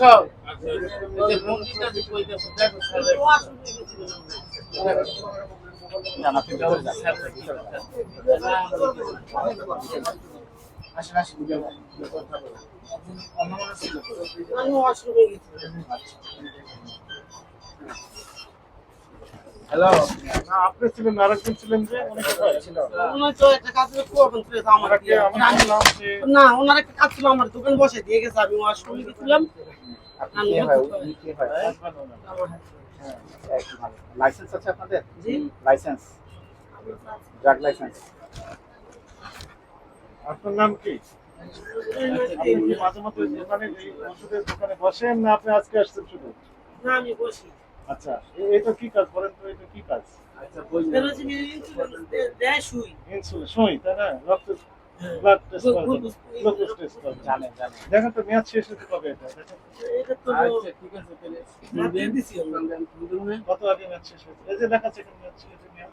Hello, আপনি ছিলেন আরেকজন ছিলেন যে উনি কোথায় ছিল? উনি তো একটা কাজ করে কুয়াখান থেকে আমার আমাকে আমি বললাম যে না ওনার একটা কাজ ছিল আমার দোকান বসে দিয়ে গেছে আমি ওয়াশরুমে গেছিলাম। আপনি কে হয়? উনি কে হয়? লাইসেন্স আছে আপনাদের? জি লাইসেন্স, ড্রাগ লাইসেন্স। আপনার নাম কি? আপনি কি মাঝে মাঝে দোকানে এই ওষুধের দোকানে বসেন না আপনি আজকে আসছেন শুধু? না আমি বসি আচ্ছা, এটা কি কাজ বলেন তো, এটা কি কাজ? আচ্ছা বলুন দেয় শুই ইনসুলিন সুই, তাই না? রক্ত ব্লাড টেস্ট করে, গ্লুকোজ টেস্ট করে। জানেন দেখেন তো মেয়াদ শেষ হতে কবে এটা দেখেন। এটা তো আচ্ছা ঠিক আছে তাহলে দিয়ে দিছি আমরা। কত আগে মেয়াদ শেষ হয়েছে? এই যে লেখা আছে এখানে মেয়াদ শেষ হয়েছে মেয়াদ।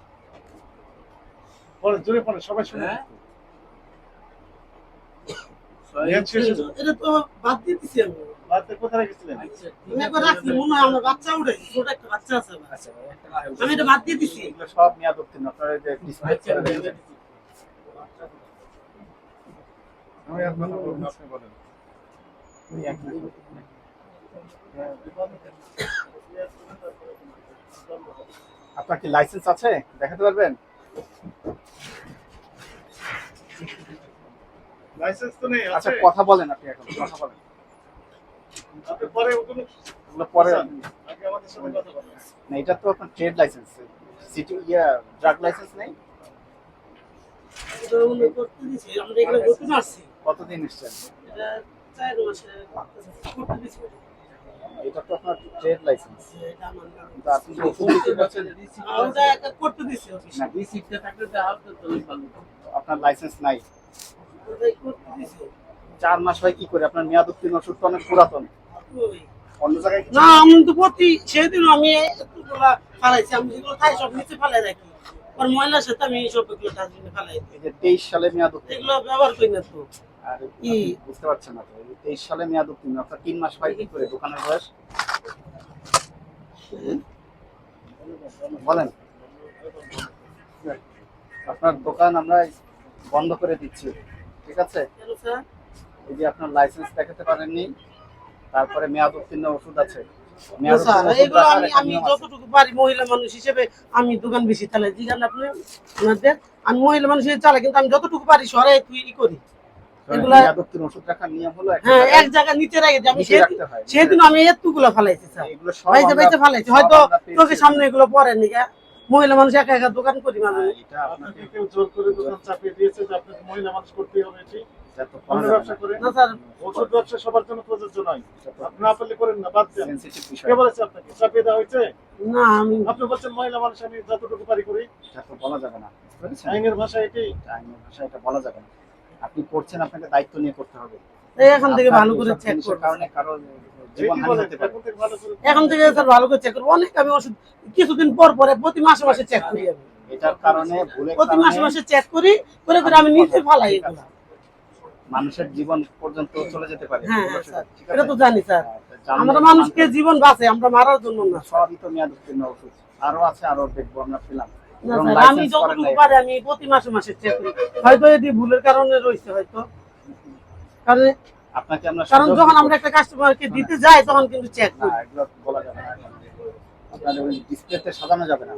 পরে জোরে পড়ে সবাই শুনে। হ্যাঁ? মেয়াদ শেষ হয়েছে। এটা তো বাদ দিয়ে দিছি আমি। বাড়িতে কোথায় গেছিলেন? আচ্ছা ঠিক আমি আছে একবার রাখছি মনে হয় আমার বাচ্চা উঠে ছোট একটা বাচ্চা আছে আমার। আচ্ছা একটা লাগাই আমি এটা বাদ দিয়ে দিছি। এগুলো সব মেয়াদ উত্তীর্ণ। আপনারা যে ডিসপ্লেস আচ্ছা করে দিয়েছেন। আমি আর কথা বলবো না, আপনি বলেন। আপনার কি লাইসেন্স আছে? দেখাতে পারবেন? লাইসেন্স তো নেই, আচ্ছা আছে? কথা বলেন, আপনি এখন কথা বলেন। আপনি পরে ওগুলো এগুলো পরে আগে আমাদের সাথে কথা বলেন। না, এটা তো আপনার trade licence, city drug licence নেই। এটা উনি করতে দিছি আমরা এগুলো নতুন আসছি। কতদিন এসছেন? এটা 4 মাসে করতে দিছি। এটা তো আপনার ট্রেড লাইসেন্স, এটা আমার না। কিন্তু আপনি যে ওষুধ বিক্রি করছেন, ওটা একটা করতে দিছি অফিসে। না, রিসিপ্টটা থাকলে দাও তো তুমি ভালো আপনার লাইসেন্স নাই। ওটাই করতে দিছি। 4 মাস হয় কি করে? আপনার মেয়াদ উত্তীর্ণ ওষুধ তো অনেক পুরাতন। ওই অন্য জায়গায় না আমি তো প্রতি সেদিন আমি এতগুলা ফালাইছি আমি যেগুলো খাই সব নিচে ফালাই রাখি আর ময়লার সাথে আমি সব এগুলো ডাস্টবিনে ফালাই দিই এই যে 23 সালে মেয়াদ উত্তীর্ণ, এগুলো ব্যবহার করি না তো আর কি? আপনি বুঝতে পারছেন না তো, এই 23 সালে মেয়াদ উত্তীর্ণ, আপনার 3 মাস হয় কি করে দোকানের বয়স? বলেন। আপনার দোকান আমরা বন্ধ করে দিচ্ছি, ঠিক আছে? কেন স্যার এই যে আপনার লাইসেন্স দেখাতে পারেননি, তারপরে মেয়াদ উত্তীর্ণ ওষুধ আছে। না মেয়াদ স্যার উত্তীর্ণ ওষুধ এগুলো রাখার আমি একটা আমি নিয়ম আছে। যতটুকু পারি মহিলা মানুষ হিসেবে আমি দোকান বেশি চালাই জিজ্ঞাসা আপনি ওনাদের আমি মহিলা মানুষ হিসেবে চালাই কিন্তু আমি যতটুকু পারি সরে তুই ই করি এগুলা মেয়াদ উত্তীর্ণ ওষুধ রাখার নিয়ম হলো একটা হ্যাঁ জায়গায় এক জায়গায় নিচে রেখে দিই আমি নিচে রাখতে হয়। সেদিন আমি এতগুলো ফালাইছি স্যার এগুলো সব বাইতে আমরা- বাইতে ফালাইছি সব হয়তো আমরা পেয়েছি। তোকে সামনে এগুলো পড়েন নি মহিলা মানুষ একা একা দোকান করি মানে এটা আপনাকে আপনাকে কেউ জোর করে দোকান চাপিয়ে দিয়েছে যে আপনাকে মহিলা মানুষ করতেই হবে এটি? যত অন্য ব্যবসা করে না স্যার ওষুধ ব্যবসা সবার জন্য প্রযোজ্য নয়। আপনি না পারলে করেন না, বাদ দেন। সেনসিটিভ বিষয়, কে বলেছে আপনাকে চাপিয়ে দেওয়া হয়েছে? না আমি আপনি বলছেন মহিলা মানুষ আমি যতটুকু পারি করি। এটা তো বলা যাবে না, বুঝতে পেরেছেন? আইনের ভাষা এটি। আইনের ভাষায় এটা বলা যাবে না। আপনি করছেন, আপনাকে দায়িত্ব নিয়ে করতে হবে। এই এখন থেকে আপনার ভালো করে এইসব চেক জিনিসের করব কারণে কারো এটি জীবনহানি বলেন, হতে পারে। এখন থেকে ভালো করে। এখন থেকে স্যার ভালো করে চেক করব অনেক আমি ওষুধ কিছুদিন পর পরে প্রতি মাসে মাসে চেক করি আমি এটার কারণে ভুলের প্রতি মাসে কারণে মাসে চেক করি করে করে আমি নিচে ফালাই এগুলো মানুষের জীবন পর্যন্ত চলে যেতে পারে। হ্যাঁ এগুলো হ্যাঁ স্যার ঠিক এটা আছে? তো জানি স্যার হ্যাঁ, জানলে আমরা এটা মানুষকে মানতে জীবন বাঁচে আমরা মারার জন্য না হবে। সবই তো মেয়াদ উত্তীর্ণ ওষুধ, আরো আছে, আরো দেখবো আমরা পেলাম। না এবং স্যার আমি লাইসেন্স করেন যতটুকু নাই। পারি আমি প্রতি মাসে মাসে চেক করি হয়তো এটি ভুলের কারণে রয়েছে হয়তো কারণ আপনাকে আমরা কারণ সুযোগ যখন দিব। আমরা একটা কাস্টমারকে দিতে যাই তখন কিন্তু চেক না, করি এগুলো বলা যাবে না। আপনার ওই ডিসপ্লেতে সাজানো যাবে না,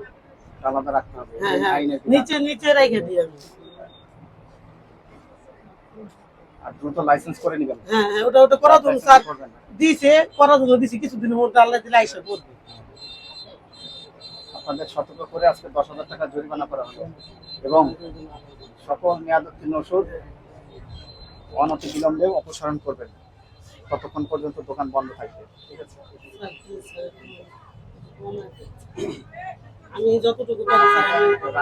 এটা আলাদা রাখতে হবে। হ্যাঁ হ্যাঁ আইনের বিধান। নিচে নিচে রেখে দিই আমি আর দ্রুত লাইসেন্স করে নেবেন। হ্যাঁ হ্যাঁ ওটা ওটা করার জন্য স্যার করবেন না। দিছে করার জন্য দিছি কিছুদিনের মধ্যে আল্লাহ দিলে আইসা করবে আপনাদের সতর্ক করে আজকে 10,000 টাকা জরিমানা করা হলো এবং সকল মেয়াদ উত্তীর্ণ ওষুধ অনতি বিলম্বে অপসারণ করবেন, ততক্ষণ পর্যন্ত দোকান বন্ধ থাকবে, ঠিক আছে? আমি যতটুকু পারি স্যার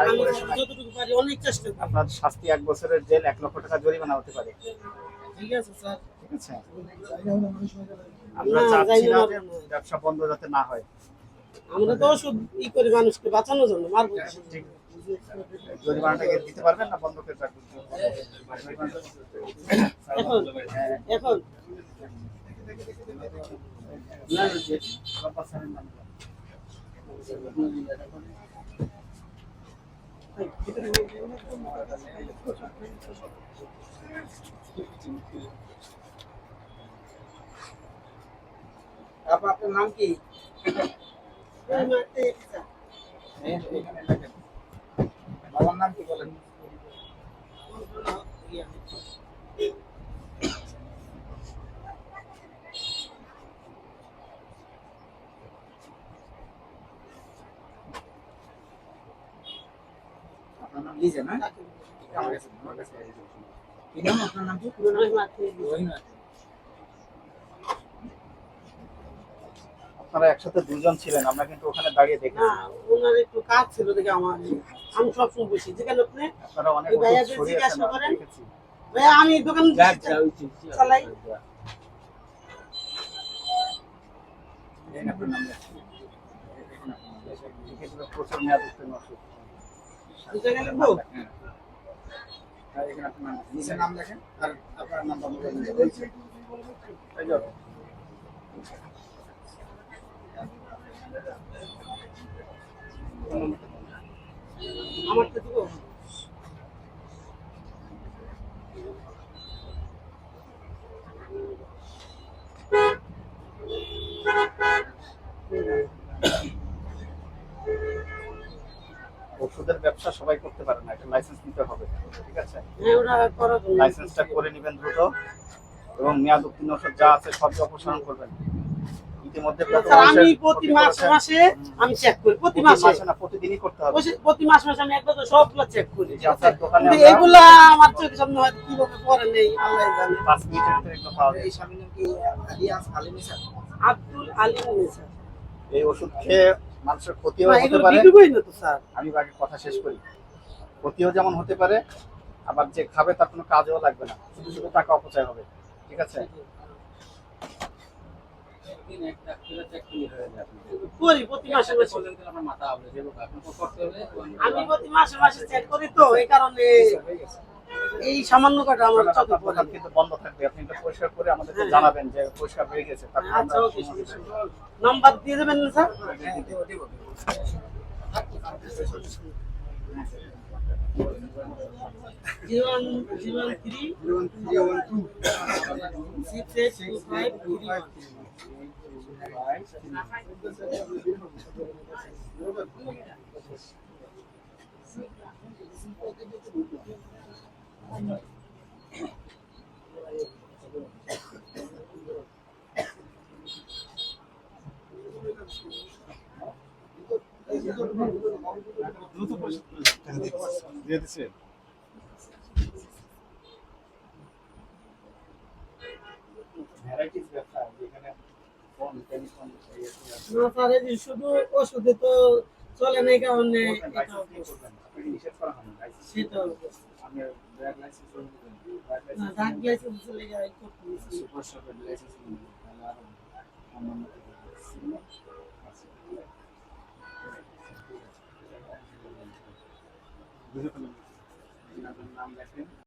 আমি যতটুকু পারি অনেক চেষ্টা করি আপনার শাস্তি 1 বছরের জেল, 1 লক্ষ টাকা জরিমানা হতে পারে, ঠিক আছে স্যার ঠিক আছে? আমরা না, চাচ্ছি যাই না না, যে ব্যবসা বন্ধ যাতে না হয়। আমরা তো ওষুধ ই করি মানুষকে বাঁচানোর জন্য মারবো না। ঠিক, জরিমানাটাকে দিতে পারবেন না, বন্ধ করে রাখবেন? এখন এখন না না যে রব্বাস স্যারের নাম বলেন। আপা আপনার নাম কি? এখানে লেখেন। বাবার নাম কি বলেন? আপনার নাম লিজা না? আমার কাছে কি নাম আপনার নাম কি? রহিমা। আপনারা একসাথে দুজন ছিলেন, আমরা কিন্তু ওখানে দাঁড়িয়ে দেখেছি। না ওনার একটু কাজ ছিল দেখে আমার আমি সবসময় বসি যেখানে আপনি আপনারা অনেক এই ভাইয়াদের ওষুধ ছড়িয়েছেন, জিজ্ঞাসা আমরা করেন। দেখেছি। ভাইয়া আমি দোকান যাক যাও চালাই। এই না আপনার নাম লেখেন। এক্ষেত্রে প্রচুর মেয়াদ উত্তীর্ণ ওষুধ। জায়গায় লিখবো? হ্যাঁ। আর এখানে আপনার নাম নিজের নাম লেখেন আর আপনার নামটা বলে দিন। এই যে, আমারটা দিব। ওষুধের ব্যবসা সবাই করতে পারে না, একটা লাইসেন্স নিতে হবে, ঠিক আছে? হ্যাঁ ওটা করার জন্য। লাইসেন্সটা করে নেবেন দ্রুত, এবং মেয়াদ উত্তীর্ণ ওষুধ যা আছে সবই অপসারণ করবেন। ইতিমধ্যে স্যার আমি প্রতি মাসে আমি চেক করি প্রতি মাসে। না, প্রতিদিনই করতে হবে। প্রতি মাসে আমি একবার তো সবগুলো চেক করি। যে আপনার দোকানে কিন্তু আমরা এগুলা আমার চোখের সামনে হয়তো কিভাবে পরে নেই আল্লাহ জানে। 5 মিনিটের ভিতরে এগুলো পাওয়া যায়। এই স্বামীর নাম কি আলিয়াস আলিম স্যার? আব্দুল আলিম স্যার। এই ওষুধ খেয়ে মানুষের ক্ষতিও না হতে এগুলো পারে। বিক্রি করি না তো স্যার। আমি আগে কথা শেষ করি। ক্ষতিও যেমন হতে পারে, আবার যে খাবে তার কোনো কাজেও লাগবে না, শুধু শুধু টাকা অপচয় হবে, ঠিক আছে? দিন একটা করে চেক করে হয়ে যায় আপনি করি প্রতি মাসে মাসে। বলেন তো আপনার মাথা হবে যে আপনি করতে হবে আমি প্রতি মাসে চেক করি তো এই কারণে এই সামান্য কাটা আমার আপনার চোখে পড়ে। দোকান কিন্তু বন্ধ থাকবে, আপনি এটা পরিষ্কার করে আমাদেরকে হ্যাঁ। জানাবেন যে পরিষ্কার হয়ে গেছে, তারপর আমরা আচ্ছা ওকে নাম্বার দিয়ে দেবেন না স্যার? হ্যাঁ দেব দেব। 013 01312 682531 দ্রুত পরিষ্কার দিয়ে দিচ্ছে। ভ্যারাইটিস ব্যবসা, যেখানে ফোন, টেলিফোন, না স্যার এই যে শুধু ওষুধে তো চলে না এই কারণে আপনাকে নিষেধ করা হয়নি লাইসেন্স। সেটা আমি ব্যাগ লাইসেন্স করে দিবেন, না ডাক লাইসেন্স চলে যায় করতে সুপার শপের লাইসেন্স করে দিবেন, তাহলে আরো অন্যান্য বুঝে ফেললাম। নাম লেখেন।